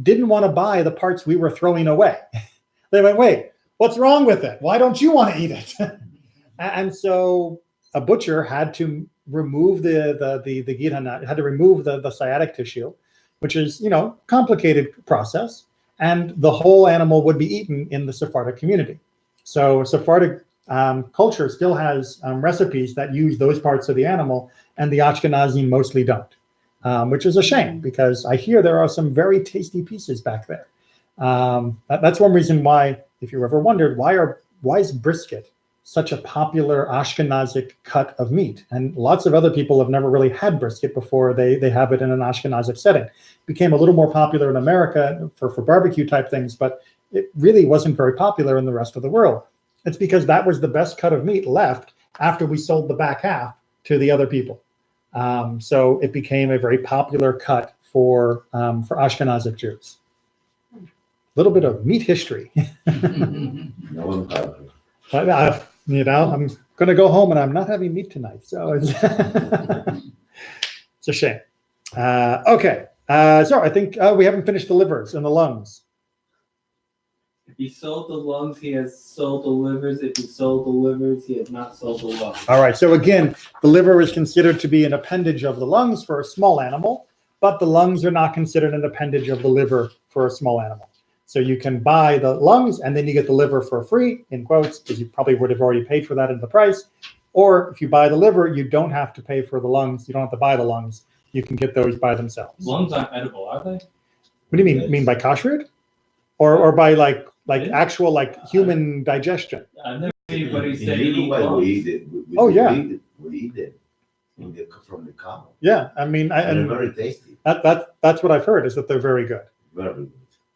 didn't want to buy the parts we were throwing away. They went, wait, what's wrong with it? Why don't you want to eat it? And so a butcher had to remove the girhanat, had to remove the sciatic tissue, which is, complicated process. And the whole animal would be eaten in the Sephardic community. So Sephardic culture still has recipes that use those parts of the animal, and the Ashkenazi mostly don't, which is a shame, because I hear there are some very tasty pieces back there. That's one reason why, if you ever wondered, why is brisket such a popular Ashkenazic cut of meat? And lots of other people have never really had brisket before they have it in an Ashkenazic setting. It became a little more popular in America for barbecue type things, but it really wasn't very popular in the rest of the world. It's because that was the best cut of meat left after we sold the back half to the other people. So it became a very popular cut for Ashkenazic Jews. A little bit of meat history. No, I'm going to go home and I'm not having meat tonight. So it's, it's a shame. Okay. So I think we haven't finished the livers and the lungs. If he sold the lungs, he has sold the livers. If he sold the livers, he has not sold the lungs. All right. So again, the liver is considered to be an appendage of the lungs for a small animal, but the lungs are not considered an appendage of the liver for a small animal. So you can buy the lungs and then you get the liver for free, in quotes, because you probably would have already paid for that in the price. Or if you buy the liver, you don't have to pay for the lungs. You don't have to buy the lungs. You can get those by themselves. Lungs aren't edible, are they? What do you mean? Yes. Mean by kashrut? Or by like actual like human digestion? I've never seen anybody in say eat Uruguay, lungs. we eat it. Oh, yeah. We eat it from the cow. Yeah, I mean, And they're very tasty. that's what I've heard, is that they're very good. Very good.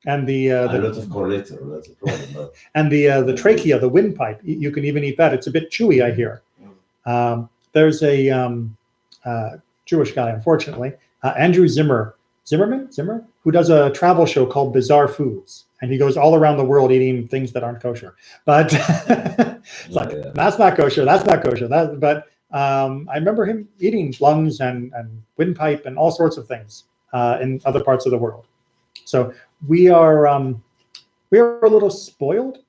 And A lot of cholesterol, that's a problem. But and the trachea, the windpipe, you can even eat that. It's a bit chewy, I hear. There's a Jewish guy, unfortunately, Andrew Zimmer, who does a travel show called Bizarre Foods, and he goes all around the world eating things that aren't kosher. But it's like, that's not kosher, that's not kosher. But I remember him eating lungs and windpipe and all sorts of things in other parts of the world. So we are a little spoiled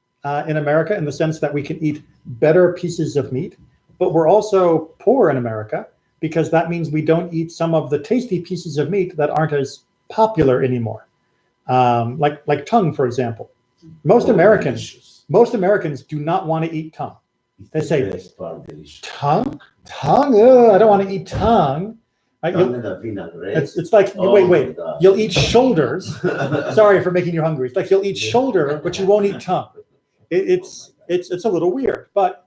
in America in the sense that we can eat better pieces of meat, but we're also poor in America because that means we don't eat some of the tasty pieces of meat that aren't as popular anymore. Like tongue, for example. Most Americans do not want to eat tongue. They say, tongue? Ugh, I don't want to eat tongue. Right? It's like, wait, you'll eat shoulders. Sorry for making you hungry. It's like you'll eat shoulder, but you won't eat tongue. It's a little weird. But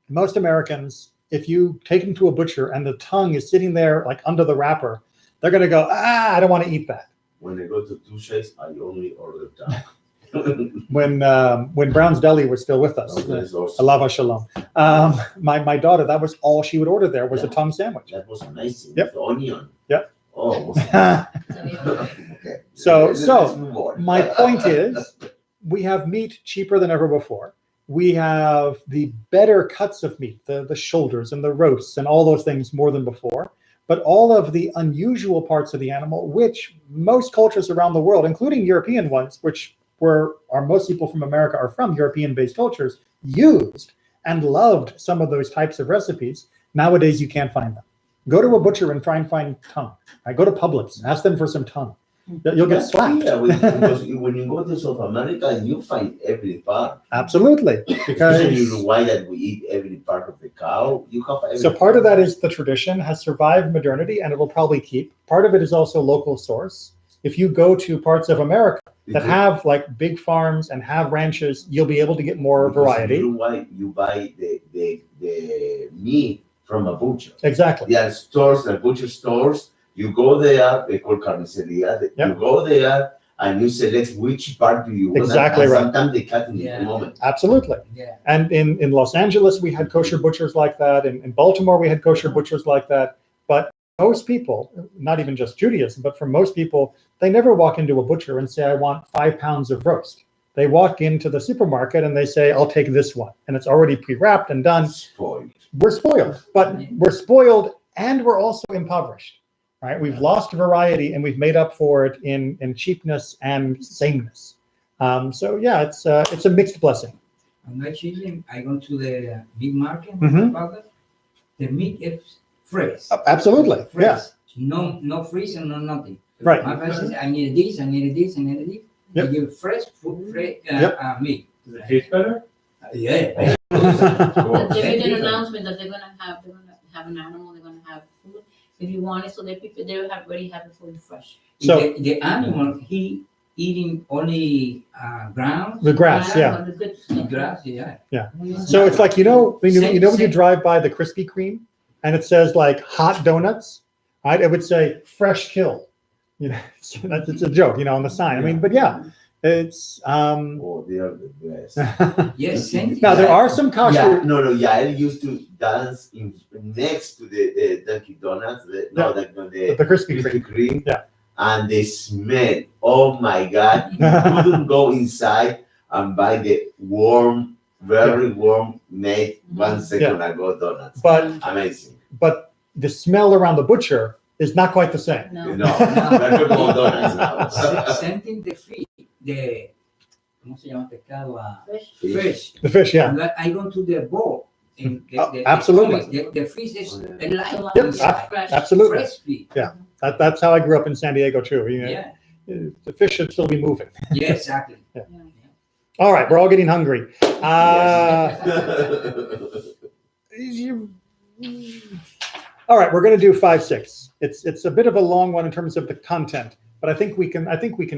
most Americans, if you take them to a butcher and the tongue is sitting there like under the wrapper, they're going to go, I don't want to eat that. When they go to Touches, I only order tongue. When Brown's Deli was still with us, Alava Shalom, my daughter, that was all she would order there was a tongue sandwich. That was amazing. Yep. With onion. Yep. Oh. Okay. So my point is, we have meat cheaper than ever before. We have the better cuts of meat, the shoulders and the roasts and all those things more than before. But all of the unusual parts of the animal, which most cultures around the world, including European ones, which most people from America are from European-based cultures, used and loved some of those types of recipes. Nowadays, you can't find them. Go to a butcher and try and find tongue. Right? Go to Publix, ask them for some tongue. You'll get slapped. Yeah, because when you go to South America, you find every part. Absolutely, because in Uruguay that we eat every part of the cow, you have every so part of that is the tradition has survived modernity, and it will probably keep. Part of it is also local source. If you go to parts of America that have like big farms and have ranches, you'll be able to get more variety. In Uruguay, you buy the meat from a butcher. Exactly. There are stores, the butcher stores. You go there, they call carniceria. Yep. You go there and you select which part do you want. Exactly and right. Sometimes they cut in Yeah. the moment. Absolutely. Yeah. And in Los Angeles, we had kosher butchers like that. In Baltimore, we had kosher butchers like that. But most people, not even just Judaism, but for most people, they never walk into a butcher and say, I want 5 pounds of roast. They walk into the supermarket and they say, I'll take this one. And it's already pre-wrapped and done. Spoiled. We're spoiled, but we're spoiled and we're also impoverished, right? We've lost variety and we've made up for it in cheapness and sameness. So yeah, it's a mixed blessing. I'm not cheating. I go to the meat market. Mhm. The meat is fresh. Absolutely, yeah. Fresh. No freeze and no nothing. Right. My friend says, I need this, I need this, I need this. Yep. They give fresh food, fresh Yep. meat. Does it taste better? Yeah. But they made an announcement that they're gonna have an animal, they're gonna have food. If you want it, so they already have it for you fresh. So the animal, he eating only ground. the grass, yeah. The good Grass, yeah. So it's like, when you Same. drive by the Krispy Kreme and it says like hot donuts, right? It would say fresh kill. So it's a joke, on the sign. I mean, but yeah, it's Oh, they are the best. Yes, same. now there are some kosher. Yeah, no, Yael used to dance next to the Dunkin' Donuts, the Krispy Krispy Kreme. Yeah. And the smell, oh my God, you couldn't go inside and buy the very warm made 1 second ago donuts. But Amazing. the smell around the butcher is not quite the same. No. No, we're talking about donuts now. Same thing the fish, ¿cómo se llama pescado? Fresh. Fish. The fish, yeah. But I go to the bowl. And Absolutely. The fish is Yeah. alive Yep, inside. Fresh. Absolutely. Fresh fish. That's how I grew up in San Diego too. Yeah. The fish should still be moving. Yeah, exactly. All right, we're all getting hungry. All right, we're going to do 5, 6. It's a bit of a long one in terms of the content, but I think we can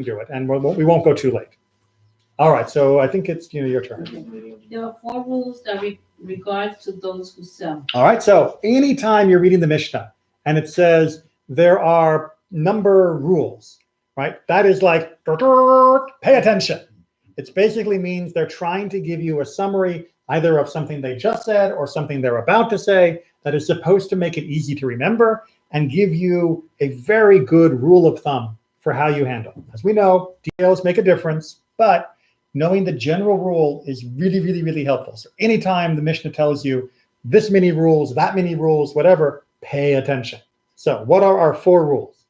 do it, and we won't go too late. All right, so I think it's your turn. There are 4 rules that regards to those who sell. All right, so anytime you're reading the Mishnah and it says there are number rules, right? That is like pay attention. It basically means they're trying to give you a summary either of something they just said or something they're about to say that is supposed to make it easy to remember and give you a very good rule of thumb for how you handle. As we know, details make a difference, but knowing the general rule is really, really, really helpful. So anytime the Mishnah tells you this many rules, that many rules, whatever, pay attention. So what are our 4 rules?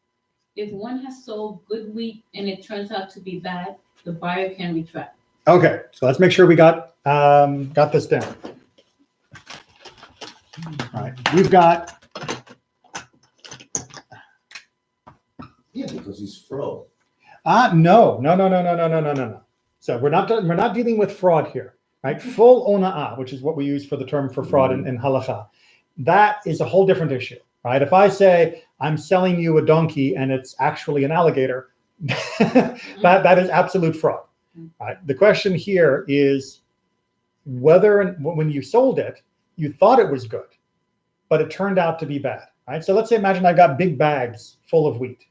If one has sold good wheat and it turns out to be bad, the buyer can retract. Okay, so let's make sure we got this down. All right, we've got Because it's fraud. no. So we're not dealing with fraud here, right? Full ona'ah, which is what we use for the term for fraud in halakha. That is a whole different issue, right? If I say I'm selling you a donkey and it's actually an alligator, that is absolute fraud. Right? The question here is whether when you sold it, you thought it was good, but it turned out to be bad. Right? So let's say, imagine I've got big bags full of wheat.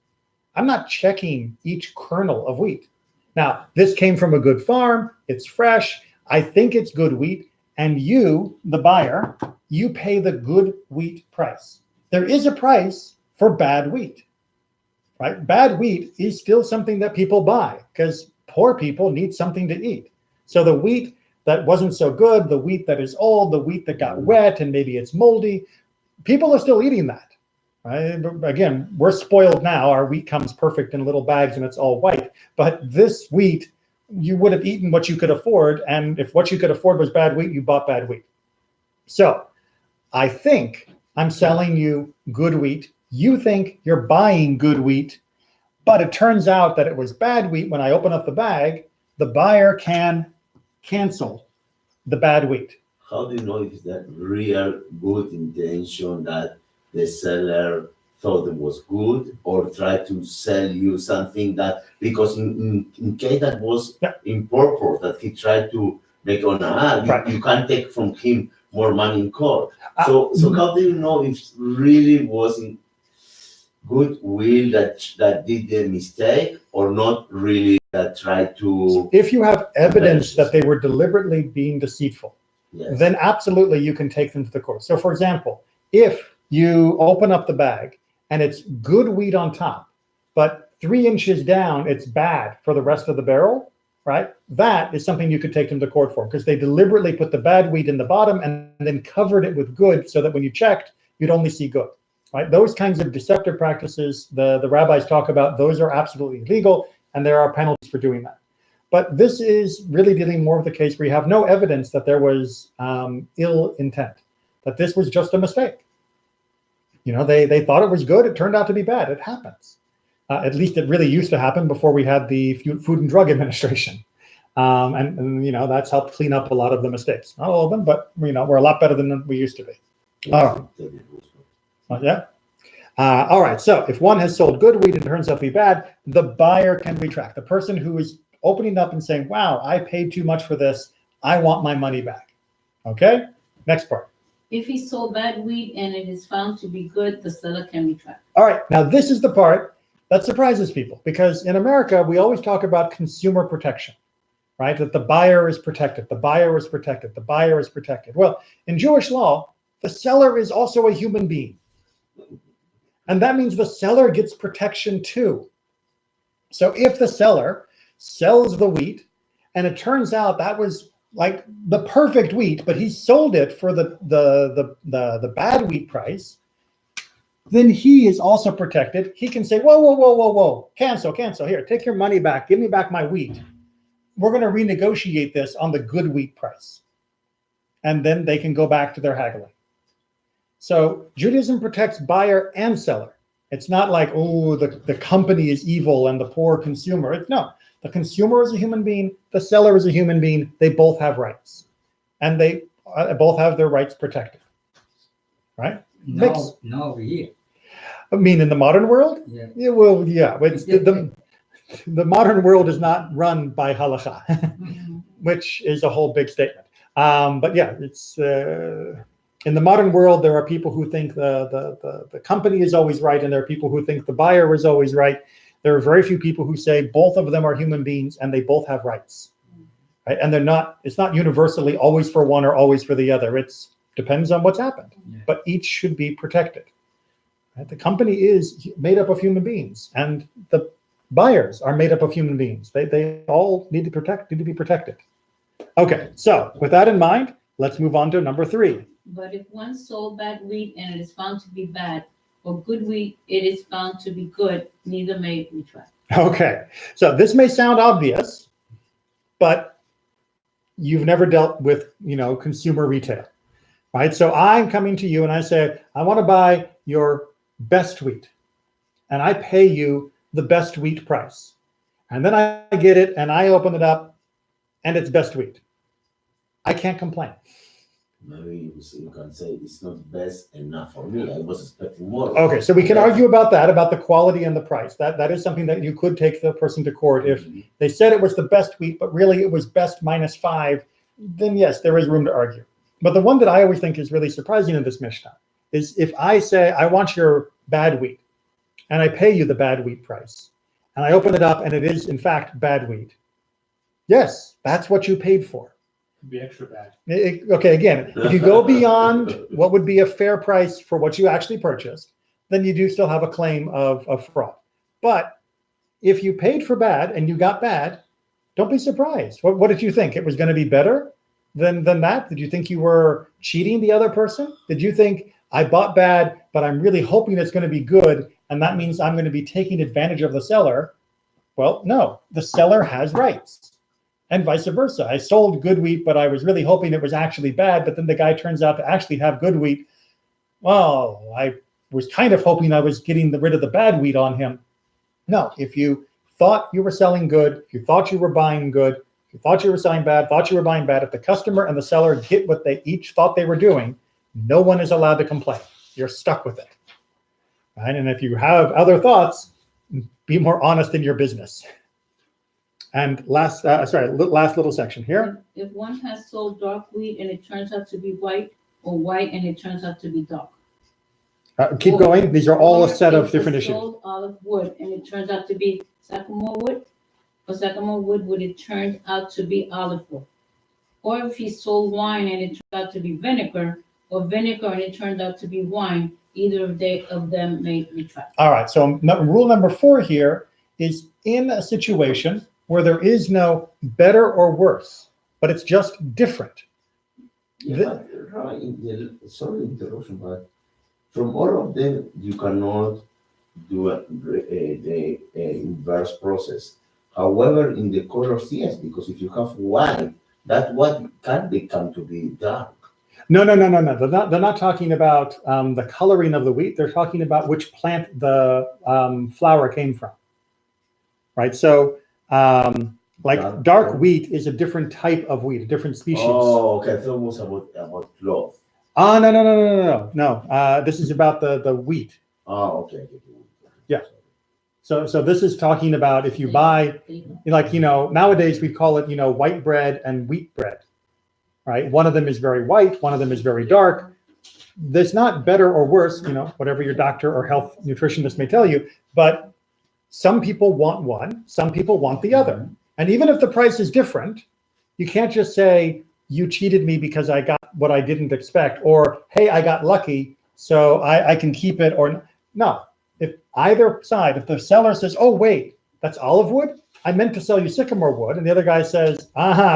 I'm not checking each kernel of wheat. Now, this came from a good farm. It's fresh. I think it's good wheat. And you, the buyer, you pay the good wheat price. There is a price for bad wheat, right? Bad wheat is still something that people buy because poor people need something to eat. So the wheat that wasn't so good, the wheat that is old, the wheat that got wet and maybe it's moldy, people are still eating that. Right? Again, we're spoiled now. Our wheat comes perfect in little bags and it's all white. But this wheat, you would have eaten what you could afford. And if what you could afford was bad wheat, you bought bad wheat. So I think I'm selling you good wheat. You think you're buying good wheat. But it turns out that it was bad wheat. When I open up the bag, the buyer can cancel the bad wheat. How do you know if it's that real good intention that the seller thought it was good or tried to sell you something that, because in case that was in purpose, that he tried to make on you can't take from him more money in court. So how do you know if really was in goodwill that did the mistake or not really that tried to? If you have evidence that they were deliberately being deceitful, Yes. then absolutely you can take them to the court. So for example, if you open up the bag and it's good wheat on top, but 3 inches down, it's bad for the rest of the barrel, right? That is something you could take them to court for, because they deliberately put the bad wheat in the bottom and then covered it with good so that when you checked, you'd only see good, right? Those kinds of deceptive practices, the rabbis talk about, those are absolutely illegal, and there are penalties for doing that. But this is really dealing more with the case where you have no evidence that there was ill intent, that this was just a mistake. You know, they thought it was good. It turned out to be bad. It happens. At least it really used to happen before we had the Food and Drug Administration. And you know, that's helped clean up a lot of the mistakes. Not all of them, but, you know, we're a lot better than we used to be. Yeah. All right. So if one has sold good wheat and it turns out to be bad, the buyer can retract. The person who is opening up and saying, wow, I paid too much for this, I want my money back. Okay. Next part. If he sold bad wheat and it is found to be good, the seller can retract. All right. Now, this is the part that surprises people, because in America, we always talk about consumer protection, right? That the buyer is protected, the buyer is protected, the buyer is protected. Well, in Jewish law, the seller is also a human being. And that means the seller gets protection too. So if the seller sells the wheat and it turns out that was like the perfect wheat, but he sold it for the bad wheat price, then he is also protected. He can say, whoa, cancel. Here, take your money back. Give me back my wheat. We're going to renegotiate this on the good wheat price. And then they can go back to their haggling. So Judaism protects buyer and seller. It's not like, oh, the company is evil and the poor consumer. No, the consumer is a human being. The seller is a human being. They both have rights. And they both have their rights protected. Right? No, over here. I mean, in the modern world? Yeah. Yeah, well, yeah. It's the modern world is not run by halacha, which is a whole big statement. But yeah, it's in the modern world, there are people who think the company is always right, and there are people who think the buyer is always right. There are very few people who say both of them are human beings and they both have rights, right? And it's not universally always for one or always for the other. It's depends on what's happened, but each should be protected. Right? The company is made up of human beings, and the buyers are made up of human beings. They all need to be protected. Okay, so with that in mind, let's move on to number 3. But if one sold bad wheat and it is found to be bad, or good wheat, it is found to be good, neither may retract. Okay, so this may sound obvious, but you've never dealt with, consumer retail, right? So I'm coming to you and I say, I want to buy your best wheat, and I pay you the best wheat price. And then I get it and I open it up and it's best wheat. I can't complain. Maybe you can say it's not best enough for me. I was expecting more. Okay, so we can argue about that, about the quality and the price. That is something that you could take the person to court. If they said it was the best wheat, but really it was best -5, then yes, there is room to argue. But the one that I always think is really surprising in this Mishnah is if I say, I want your bad wheat, and I pay you the bad wheat price, and I open it up and it is in fact bad wheat. Yes, that's what you paid for. Be extra bad. Okay, again, if you go beyond what would be a fair price for what you actually purchased, then you do still have a claim of fraud. But if you paid for bad and you got bad, don't be surprised. What did you think? It was going to be better than that? Did you think you were cheating the other person? Did you think I bought bad, but I'm really hoping it's going to be good, and that means I'm going to be taking advantage of the seller? Well, no, the seller has rights. And vice versa. I sold good wheat, but I was really hoping it was actually bad, but then the guy turns out to actually have good wheat. Well, I was kind of hoping I was getting rid of the bad wheat on him. No, if you thought you were selling good, if you thought you were buying good, if you thought you were selling bad, thought you were buying bad, if the customer and the seller get what they each thought they were doing, no one is allowed to complain. You're stuck with it. Right? And if you have other thoughts, be more honest in your business. And last little section here. If one has sold dark wheat and it turns out to be white, or white and it turns out to be dark. Keep going. These are all a set of different issues. Sold olive wood and it turns out to be sycamore wood, or sycamore wood when it turned out to be olive wood. Or if he sold wine and it turned out to be vinegar, or vinegar and it turned out to be wine, either of them may retract. All right, so rule number 4 here is in a situation where there is no better or worse, but it's just different. Yeah, but, sorry interruption, but from all of them, you cannot do the inverse process. However, in the colors, yes, because if you have white, that white can become to be dark. No. They're not talking about the coloring of the wheat. They're talking about which plant the flour came from, right? So, like dark wheat is a different type of wheat, a different species. Oh, okay. It's almost about cloth. Ah, no. This is about the wheat. Oh, okay. Yeah. So this is talking about if you buy, like, nowadays we call it, white bread and wheat bread, right? One of them is very white, one of them is very dark. There's not better or worse, whatever your doctor or health nutritionist may tell you, but some people want one, some people want the other. And even if the price is different, you can't just say, you cheated me because I got what I didn't expect, or, hey, I got lucky, so I can keep it, or no. If either side, if the seller says, oh, wait, that's olive wood? I meant to sell you sycamore wood. And the other guy says,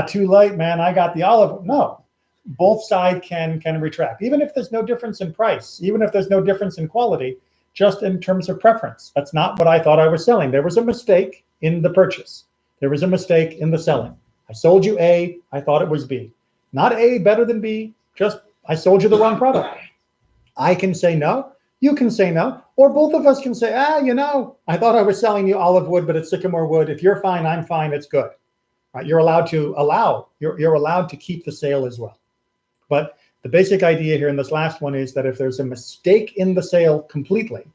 too late, man, I got the olive wood. No, both sides can retract. Even if there's no difference in price, even if there's no difference in quality, just in terms of preference. That's not what I thought I was selling. There was a mistake in the purchase. There was a mistake in the selling. I sold you A, I thought it was B. Not A better than B, just I sold you the wrong product. I can say no. You can say no, or both of us can say, I thought I was selling you olive wood, but it's sycamore wood. If you're fine, I'm fine. It's good. Right? You're allowed to keep the sale as well. But the basic idea here in this last one is that if there's a mistake in the sale completely,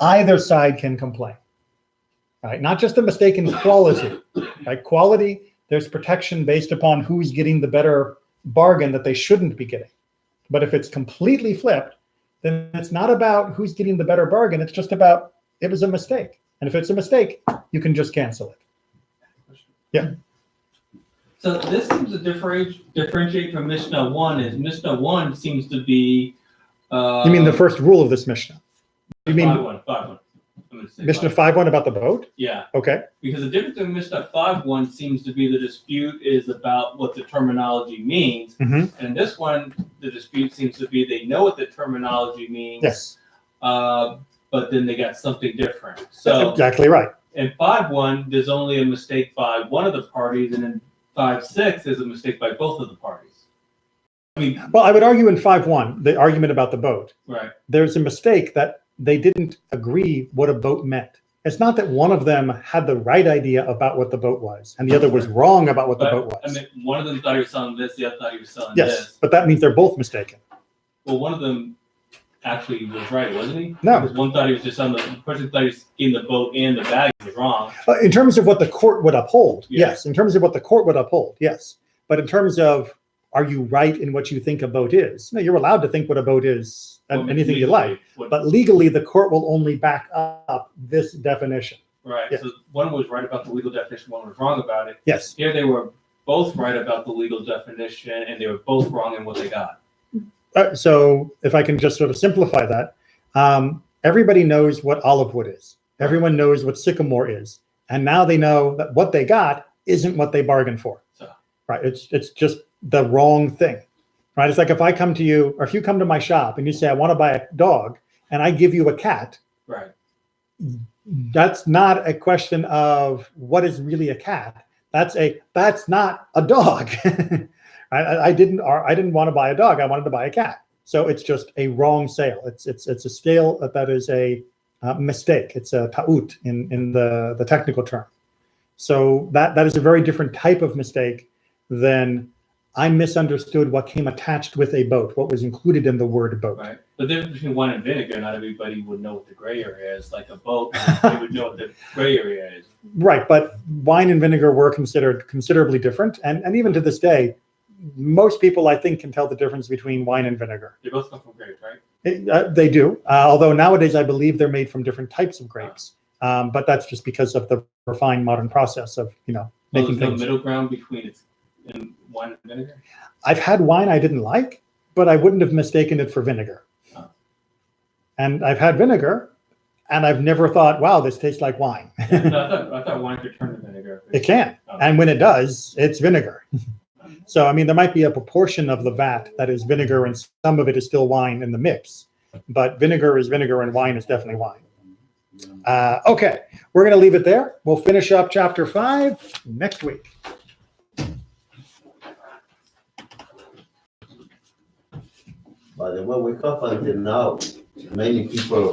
either side can complain. Right? Not just a mistake in quality. Right? Quality, there's protection based upon who's getting the better bargain that they shouldn't be getting. But if it's completely flipped, then it's not about who's getting the better bargain. It's just about it was a mistake. And if it's a mistake, you can just cancel it. Yeah. So this seems to differentiate from Mishnah 1. Is Mishnah 1 seems to be... you mean the first rule of this Mishnah? You mean 5-1. Mishnah 5.1 about the boat? Yeah. Okay. Because the difference in Mishnah 5.1 seems to be the dispute is about what the terminology means. Mm-hmm. And this one, the dispute seems to be they know what the terminology means. Yes. But then they got something different. So that's exactly right. in 5.1, there's only a mistake by one of the parties, and in 5.6, there's a mistake by both of the parties. I mean, well, I would argue in 5.1, the argument about the boat. right. There's a mistake that they didn't agree what a boat meant. It's not that one of them had the right idea about what the boat was, and the other was wrong about what the boat was. I mean, one of them thought he was selling this, the other thought he was selling Yes, this. but that means they're both mistaken. Well, one of them actually was right, wasn't he? No. Because one thought he was just on the person thought he was in the boat and the bag was wrong. In terms of what the court would uphold, Yeah. yes. In terms of what the court would uphold, yes. But in terms of, are you right in what you think a boat is? No, you're allowed to think what a boat is, and anything you like. But legally, the court will only back up this definition. Right. Yeah. So one was right about the legal definition, one was wrong about it. Yes. Here they were both right about the legal definition, and they were both wrong in what they got. So if I can just sort of simplify that, everybody knows what olive wood is. Everyone knows what sycamore is. And now they know that what they got isn't what they bargained for. So. Right? It's just the wrong thing. Right? It's like if I come to you, or if you come to my shop and you say, I want to buy a dog, and I give you a cat. Right. That's not a question of what is really a cat. That's not a dog. I didn't want to buy a dog. I wanted to buy a cat. So it's just a wrong sale. It's a sale that is a mistake. It's a ta'ut in the technical term. So that is a very different type of mistake than I misunderstood what came attached with a boat, what was included in the word boat. Right. The difference between wine and vinegar, not everybody would know what the gray area is. Like a boat, they would know what the gray area is. Right, but wine and vinegar were considered considerably different. And even to this day, most people, I think, can tell the difference between wine and vinegar. They both come from grapes, right? They do. Although nowadays, I believe they're made from different types of grapes. But that's just because of the refined modern process of, making there's no things. middle ground between it and wine and vinegar? I've had wine I didn't like, but I wouldn't have mistaken it for vinegar. and I've had vinegar, and I've never thought, wow, this tastes like wine. I thought wine could turn to vinegar. It can. Oh. And when it does, it's vinegar. So, I mean, there might be a proportion of the vat that is vinegar and some of it is still wine in the mix. But vinegar is vinegar and wine is definitely wine. Okay, we're going to leave it there. We'll finish up chapter 5 next week. By the way, we have until now, many people